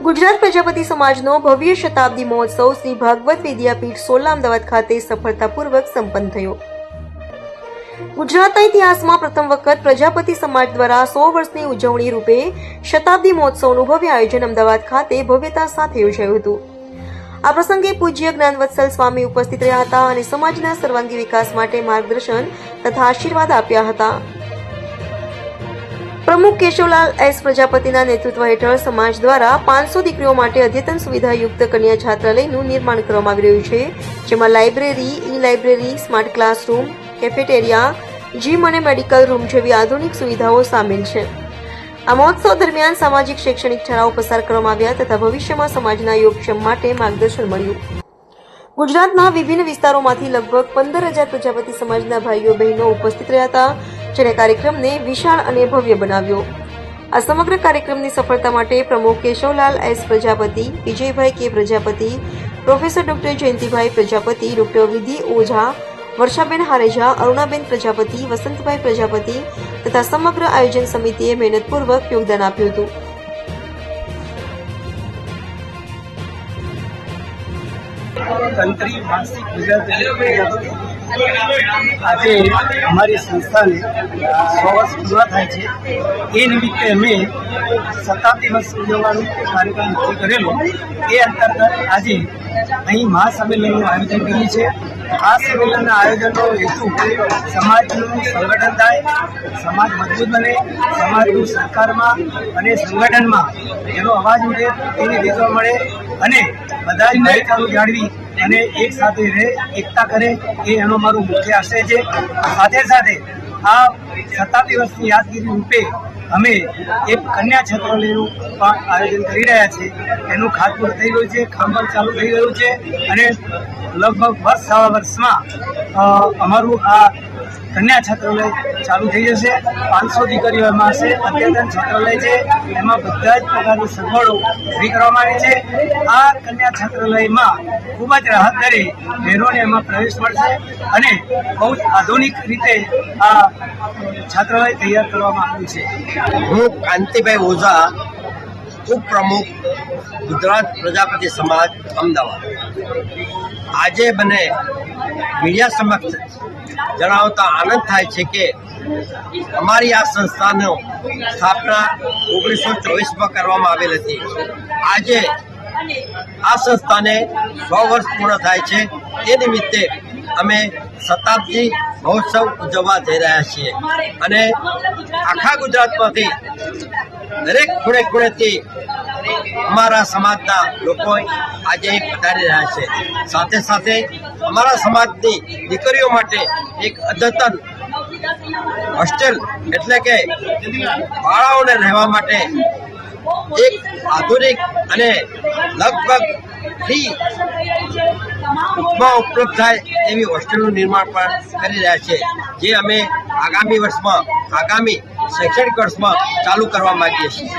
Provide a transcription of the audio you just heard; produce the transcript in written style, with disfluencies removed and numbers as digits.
ગુજરાત પ્રજાપતિ સમાજનો ભવ્ય શતાબ્દી મહોત્સવ શ્રી ભાગવત વિદ્યાપીઠ સોલા અમદાવાદ ખાતે સફળતાપૂર્વક સંપન્ન થયો। ગુજરાતના ઇતિહાસમાં પ્રથમ વખત પ્રજાપતિ સમાજ દ્વારા 100 વર્ષની ઉજવણી રૂપે શતાબ્દી મહોત્સવનું ભવ્ય આયોજન અમદાવાદ ખાતે ભવ્યતા સાથે યોજાયું હતું। આ પ્રસંગે પૂજ્ય જ્ઞાનવત્સલ સ્વામી ઉપસ્થિત રહ્યા હતા અને સમાજના સર્વાંગી વિકાસ માટે માર્ગદર્શન તથા આશીર્વાદ આપ્યા હતા। પ્રમુખ કેશવલાલ એસ પ્રજાપતિના નેતૃત્વ હેઠળ સમાજ દ્વારા 500 દીકરીઓ માટે અદ્યતન સુવિધાયુક્ત કન્યા છાત્રાલયનું નિર્માણ કરવામાં આવી રહ્યું છે, જેમાં library, e library, smart classroom, cafeteria, gym અને મેડિકલ રૂમ જેવી આધુનિક સુવિધાઓ સામેલ છે। આ મહોત્સવ દરમિયાન સામાજિક શૈક્ષણિક ઠરાવ પસાર કરવામાં આવ્યા તથા ભવિષ્યમાં સમાજના યોગક્ષેમ માટે માર્ગદર્શન મળ્યું। ગુજરાતના વિભિન્ન વિસ્તારોમાંથી લગભગ 15,000 પ્રજાપતિ સમાજના ભાઈઓ બહેનો ઉપસ્થિત રહ્યા હતા, જેને કાર્યક્રમને વિશાળ અને ભવ્ય બનાવ્યો। આ સમગ્ર કાર્યક્રમની સફળતા માટે પ્રમુખ કેશવલાલ એસ પ્રજાપતિ, વિજયભાઈ કે Prajapati, professor doctor Jayantibhai Prajapati, doctor વિધિ ઓઝા, વર્ષાબેન હારેજા, અરુણાબેન પ્રજાપતિ, વસંતભાઈ પ્રજાપતિ તથા સમગ્ર આયોજન સમિતિએ મહેનતપૂર્વક યોગદાન આપ્યું હતું। તંત્રી માસિક ગુજરાત આજે અમારી સંસ્થાને 100 વર્ષ પૂરા થાય છે। એ નિમિત્તે અમે શતાબ્દી વર્ષ ઉજવવાનો કાર્યક્રમ નક્કી કરેલો। એ અંતર્ગત આજે અહીં મહાસંમેલનનું આયોજન કર્યું છે। આ સંમેલનના આયોજનનો હેતુ સમાજનું સંગઠન થાય, સમાજ મજબૂત બને, સમાજનું સરકારમાં અને સંગઠનમાં એનો અવાજ ઉઠે, તેની રીતો મળે અને બધા જ ભાઈચારો જાળવી અને એક સાથે રહે, એકતા કરે, એ એનો મારો મુખ્ય આશય છે। સાથે સાથે આ શતાબ્દી વર્ષની યાદગીરી રૂપે અમે એક કન્યા છાત્રાલયનું પણ આયોજન કરી રહ્યા છીએ। એનું ખાતમુહૂર્ત થઈ ગયું છે, કામ ચાલુ થઈ ગયું છે અને લગભગ વર્ષ સવા વર્ષમાં અમારું આ કન્યા છાત્રાલય ચાલુ થઈ જશે। 500 દીકરીઓ એમાં હશે। અદ્યતન છાત્રાલય છે, એમાં બધા જ પ્રકારની સગવડો ઊભી કરવામાં આવી છે। આ કન્યા છાત્રાલયમાં ખૂબ જ રાહત દરે બહેનોને એમાં પ્રવેશ મળશે અને બહુ જ આધુનિક રીતે આ છાત્રાલય તૈયાર કરવામાં આવ્યું છે। હું કાંતિભાઈ ઓઝા, ઉપપ્રમુખ ગુજરાત પ્રજાપતિ સમાજ અમદાવાદ। આજે મને મીડિયા સમક્ષ જણાવતા આનંદ થાય છે કે અમારી આ સંસ્થાનો સ્થાપના 1924માં કરવામાં આવેલ હતી। આજે આ સંસ્થાને 100 વર્ષ પૂર્ણ થાય છે। તે નિમિત્તે અમે શતાબ્દી મહોત્સવ ઉજવવા જઈ રહ્યા છીએ અને આખા ગુજરાતમાંથી દરેક ખૂણે ખૂણેથી અમારા સમાજના લોકો આજે પધારી રહ્યા છે। સાથે સાથે અમારા સમાજની દીકરીઓ માટે એક અદ્યતન હોસ્ટેલ એટલે કે બાળાઓને રહેવા માટે એક આધુનિક અને લગભગ ફ્રી ઉપલબ્ધ થાય એવી હોસ્ટેલનું નિર્માણ પણ કરી રહ્યા છે, જે અમે આગામી શૈક્ષણિક વર્ષમાં ચાલુ કરવા માંગીએ છીએ।